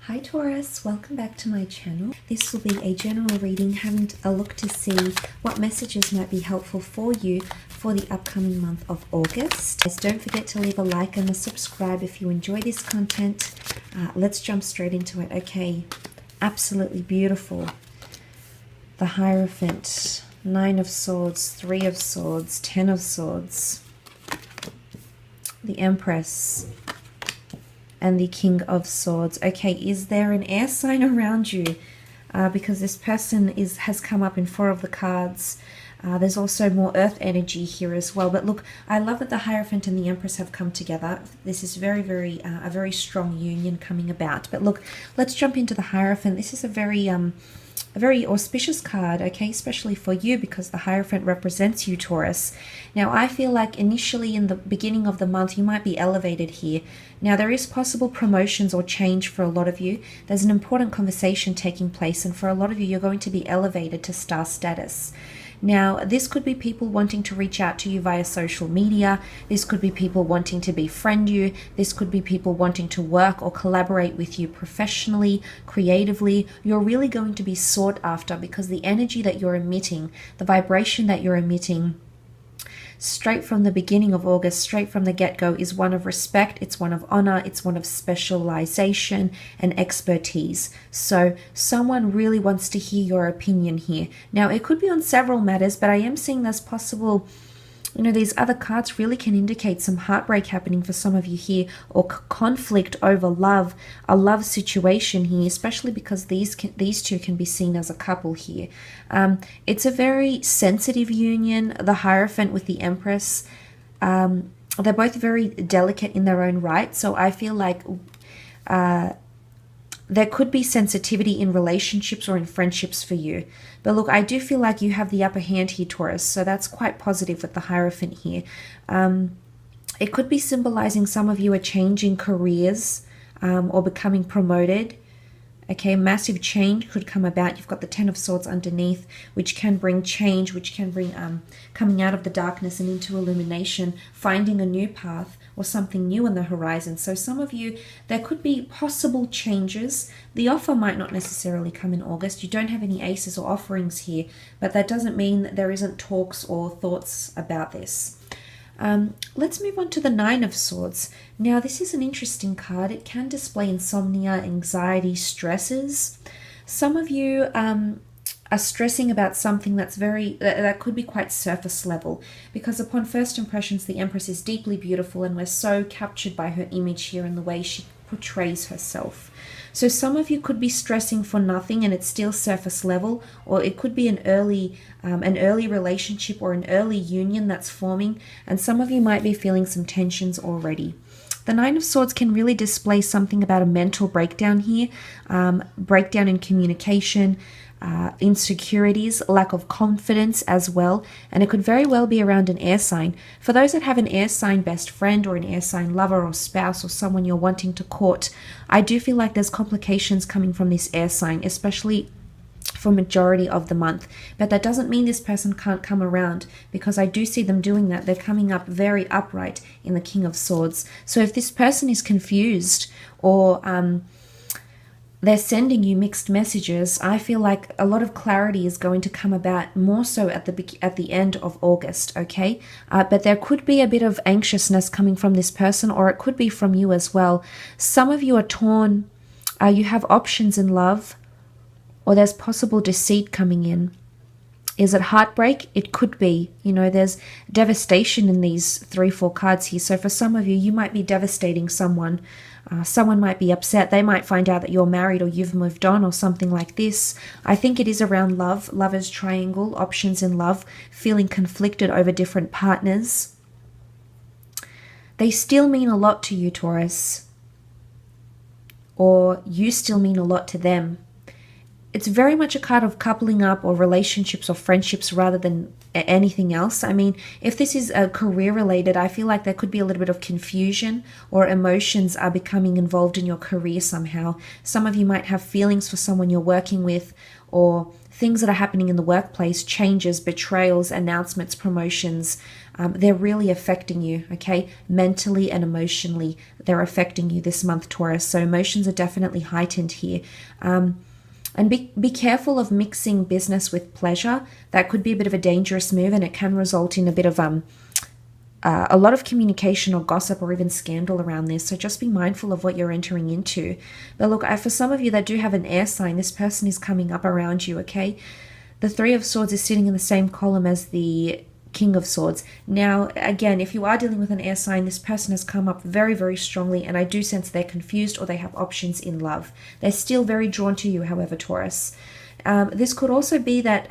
Hi Taurus, welcome back to my channel. This will be a general reading, having a look to see what messages might be helpful for you for the upcoming month of August. Guys, don't forget to leave a like and a subscribe if you enjoy this content. Let's jump straight into it. Okay, absolutely beautiful. The Hierophant, 9 of Swords, 3 of Swords, 10 of Swords, the Empress, and the King of Swords. Okay, is there an air sign around you? Because this person has come up in 4 of the cards. There's also more earth energy here as well. But look, I love that the Hierophant and the Empress have come together. This is a very strong union coming about. But look, let's jump into the Hierophant. This is a very auspicious card, okay, especially for you because the Hierophant represents you, Taurus. Now, I feel like initially in the beginning of the month, you might be elevated here. Now, there is possible promotions or change for a lot of you. There's an important conversation taking place, and for a lot of you, you're going to be elevated to star status. Now, this could be people wanting to reach out to you via social media. This could be people wanting to befriend you. This could be people wanting to work or collaborate with you professionally, creatively. You're really going to be sought after because the energy that you're emitting, the vibration that you're emitting, straight from the beginning of August, straight from the get-go, is one of respect, it's one of honor, it's one of specialization and expertise. So someone really wants to hear your opinion here. Now, it could be on several matters, but I am seeing there's possible, you know, these other cards really can indicate some heartbreak happening for some of you here, or conflict over love, a love situation here, especially because these two can be seen as a couple here. It's a very sensitive union, the Hierophant with the Empress. They're both very delicate in their own right, so I feel like there could be sensitivity in relationships or in friendships for you. But look, I do feel like you have the upper hand here, Taurus, so that's quite positive with the Hierophant here. It could be symbolizing some of you are changing careers or becoming promoted. Okay, massive change could come about. You've got the 10 of Swords underneath, which can bring change, which can bring coming out of the darkness and into illumination, finding a new path or something new on the horizon. So some of you, there could be possible changes. The offer might not necessarily come in August. You don't have any aces or offerings here, but that doesn't mean that there isn't talks or thoughts about this. Let's move on to the 9 of Swords. Now, this is an interesting card. It can display insomnia, anxiety, stresses. Some of you are stressing about something that could be quite surface level, because upon first impressions, the Empress is deeply beautiful and we're so captured by her image here and the way she portrays herself. So some of you could be stressing for nothing and it's still surface level, or it could be an early relationship or an early union that's forming, and some of you might be feeling some tensions already. The 9 of Swords can really display something about a mental breakdown here, breakdown in communication, insecurities, lack of confidence as well, and it could very well be around an air sign. For those that have an air sign best friend or an air sign lover or spouse or someone you're wanting to court, I do feel like there's complications coming from this air sign, especially for majority of the month. But that doesn't mean this person can't come around, because I do see them doing that. They're coming up very upright in the King of Swords. So if this person is confused or they're sending you mixed messages, I feel like a lot of clarity is going to come about more so at the end of August, okay? But there could be a bit of anxiousness coming from this person, or it could be from you as well. Some of you are torn. You have options in love, or there's possible deceit coming in. Is it heartbreak? It could be. You know, there's devastation in these 3-4 cards here. So for some of you, you might be devastating someone. Someone might be upset. They might find out that you're married or you've moved on or something like this. I think it is around love, lover's triangle, options in love, feeling conflicted over different partners. They still mean a lot to you, Taurus, or you still mean a lot to them. It's very much a card of coupling up or relationships or friendships rather than anything else. I mean, if this is career related, I feel like there could be a little bit of confusion, or emotions are becoming involved in your career somehow. Some of you might have feelings for someone you're working with, or things that are happening in the workplace, changes, betrayals, announcements, promotions, they're really affecting you, okay? Mentally and emotionally, they're affecting you this month, Taurus. So emotions are definitely heightened here. And be careful of mixing business with pleasure. That could be a bit of a dangerous move, and it can result in a bit of a lot of communication or gossip or even scandal around this. So just be mindful of what you're entering into. But look, for some of you that do have an air sign, this person is coming up around you, okay? The Three of Swords is sitting in the same column as the King of Swords. Now, again, if you are dealing with an air sign, this person has come up very, very strongly, and I do sense they're confused or they have options in love. They're still very drawn to you, however, Taurus. This could also be that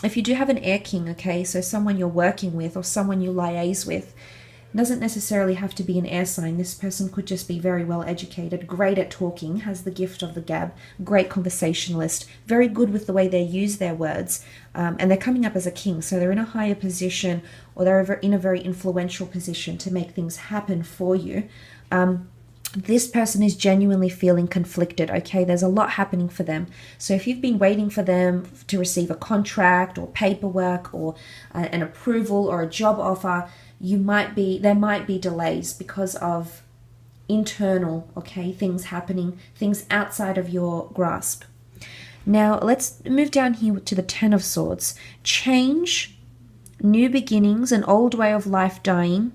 if you do have an air king, okay, so someone you're working with or someone you liaise with, doesn't necessarily have to be an air sign. This person could just be very well educated, great at talking, has the gift of the gab, great conversationalist, very good with the way they use their words, and they're coming up as a king, so they're in a higher position or they're in a very influential position to make things happen for you. This person is genuinely feeling conflicted, okay? There's a lot happening for them. So if you've been waiting for them to receive a contract or paperwork or an approval or a job offer, there might be delays because of internal, okay, things happening, things outside of your grasp. Now, let's move down here to the Ten of Swords. Change, new beginnings, an old way of life dying.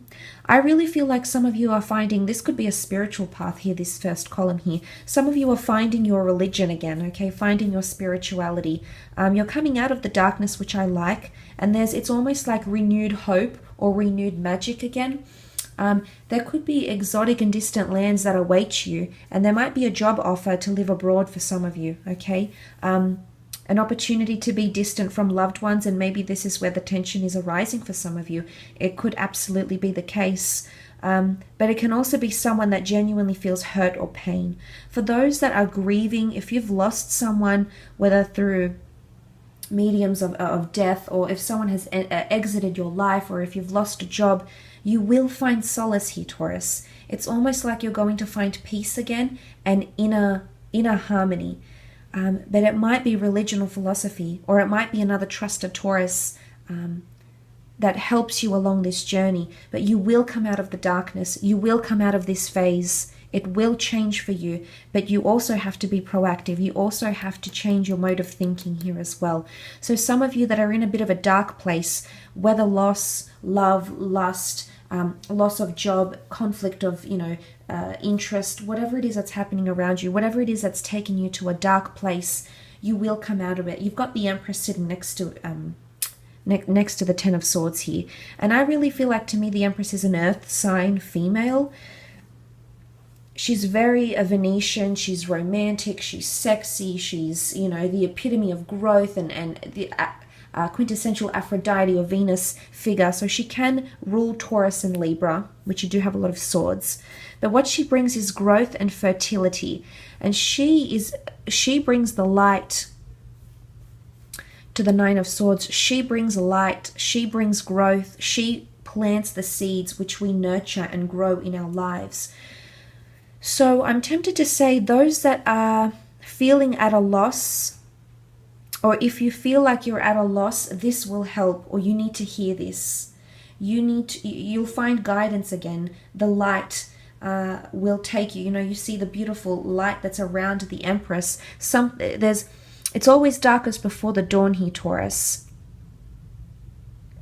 I really feel like some of you are finding, this could be a spiritual path here, this first column here. Some of you are finding your religion again, okay, finding your spirituality. You're coming out of the darkness, which I like, and it's almost like renewed hope or renewed magic again. There could be exotic and distant lands that await you, and there might be a job offer to live abroad for some of you, okay? An opportunity to be distant from loved ones, and maybe this is where the tension is arising for some of you. It could absolutely be the case. But it can also be someone that genuinely feels hurt or pain. For those that are grieving, if you've lost someone, whether through mediums of death, or if someone has exited your life, or if you've lost a job, you will find solace here, Taurus. It's almost like you're going to find peace again and inner harmony. But it might be religion or philosophy, or it might be another trusted Taurus that helps you along this journey. But you will come out of the darkness. You will come out of this phase. It will change for you, but you also have to be proactive. You also have to change your mode of thinking here as well. So some of you that are in a bit of a dark place, whether loss, love, lust, loss of job, conflict of, interest, whatever it is that's happening around you, whatever it is that's taking you to a dark place, you will come out of it. You've got the Empress sitting next to the Ten of Swords here. And I really feel like, to me, the Empress is an earth sign female. She's very a Venetian, she's romantic, she's sexy, she's, the epitome of growth and the quintessential Aphrodite or Venus figure. So she can rule Taurus and Libra, which you do have a lot of swords. But what she brings is growth and fertility. And she brings the light to the Nine of Swords. She brings light, she brings growth, she plants the seeds which we nurture and grow in our lives. So I'm tempted to say those that are feeling at a loss, or if you feel like you're at a loss, this will help, or you need to hear this. You'll find guidance again. The light will take you. You see the beautiful light that's around the Empress. It's always darkest before the dawn here, Taurus.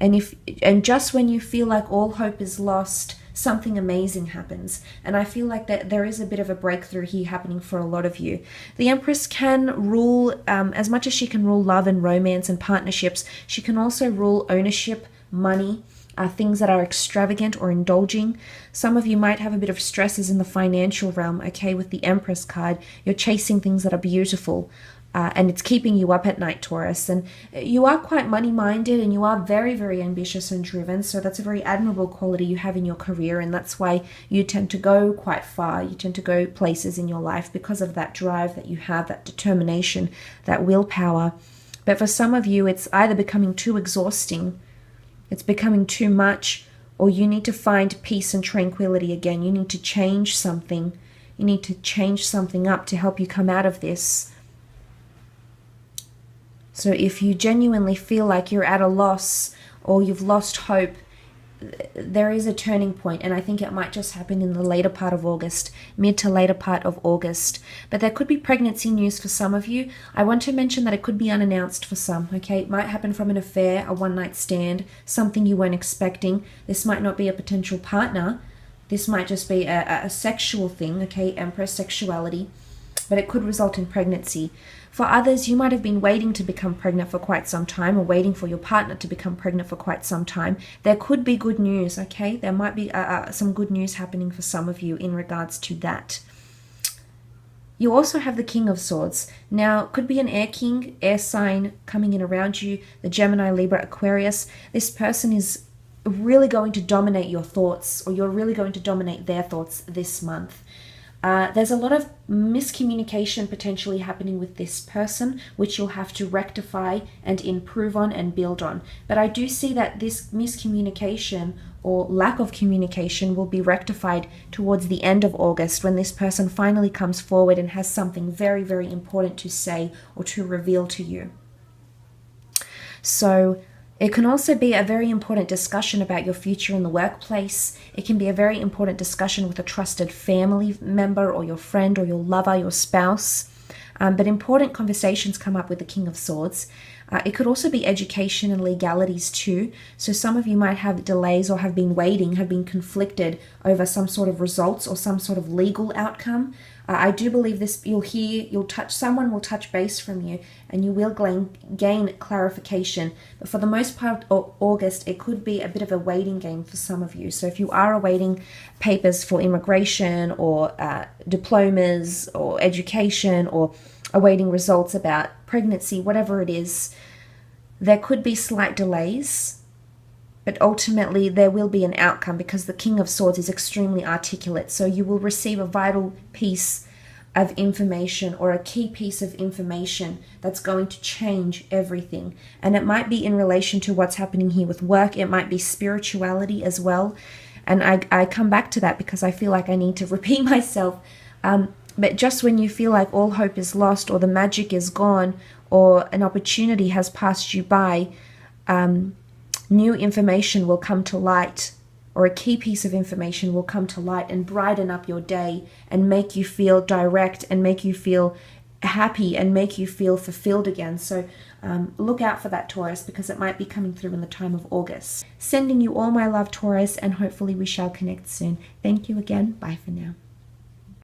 And just when you feel like all hope is lost, something amazing happens. And I feel like that there is a bit of a breakthrough here happening for a lot of you. The Empress can rule, as much as she can rule love and romance and partnerships, she can also rule ownership, money, things that are extravagant or indulging. Some of you might have a bit of stresses in the financial realm, okay, with the Empress card. You're chasing things that are beautiful. And it's keeping you up at night, Taurus. And you are quite money-minded, and you are very, very ambitious and driven. So that's a very admirable quality you have in your career. And that's why you tend to go quite far. You tend to go places in your life because of that drive that you have, that determination, that willpower. But for some of you, it's either becoming too exhausting, it's becoming too much, or you need to find peace and tranquility again. You need to change something. You need to change something up to help you come out of this. So if you genuinely feel like you're at a loss or you've lost hope, there is a turning point, and I think it might just happen in the later part of August, mid to later part of August. But there could be pregnancy news for some of you. I want to mention that it could be unannounced for some, okay? It might happen from an affair, a one-night stand, something you weren't expecting. This might not be a potential partner. This might just be a sexual thing, okay? Empress sexuality. But it could result in pregnancy. For others, you might have been waiting to become pregnant for quite some time, or waiting for your partner to become pregnant for quite some time. There could be good news, okay? There might be some good news happening for some of you in regards to that. You also have the King of Swords. Now, it could be an air king, air sign coming in around you, the Gemini, Libra, Aquarius. This person is really going to dominate your thoughts, or you're really going to dominate their thoughts this month. There's a lot of miscommunication potentially happening with this person, which you'll have to rectify and improve on and build on. But I do see that this miscommunication or lack of communication will be rectified towards the end of August, when this person finally comes forward and has something very, very important to say or to reveal to you. So it can also be a very important discussion about your future in the workplace. It can be a very important discussion with a trusted family member or your friend or your lover, your spouse. But important conversations come up with the King of Swords. It could also be education and legalities too. So some of you might have delays or have been waiting, have been conflicted over some sort of results or some sort of legal outcome. I do believe this, someone will touch base from you and you will gain clarification. But for the most part of August, it could be a bit of a waiting game for some of you. So if you are awaiting papers for immigration or diplomas or education, or awaiting results about pregnancy, whatever it is, there could be slight delays. But ultimately, there will be an outcome, because the King of Swords is extremely articulate. So you will receive a vital piece of information, or a key piece of information that's going to change everything. And it might be in relation to what's happening here with work. It might be spirituality as well. And I come back to that because I feel like I need to repeat myself. But just when you feel like all hope is lost, or the magic is gone, or an opportunity has passed you by, new information will come to light, or a key piece of information will come to light and brighten up your day and make you feel direct and make you feel happy and make you feel fulfilled again. So look out for that, Taurus, because it might be coming through in the time of August. Sending you all my love, Taurus, and hopefully we shall connect soon. Thank you again. Bye for now.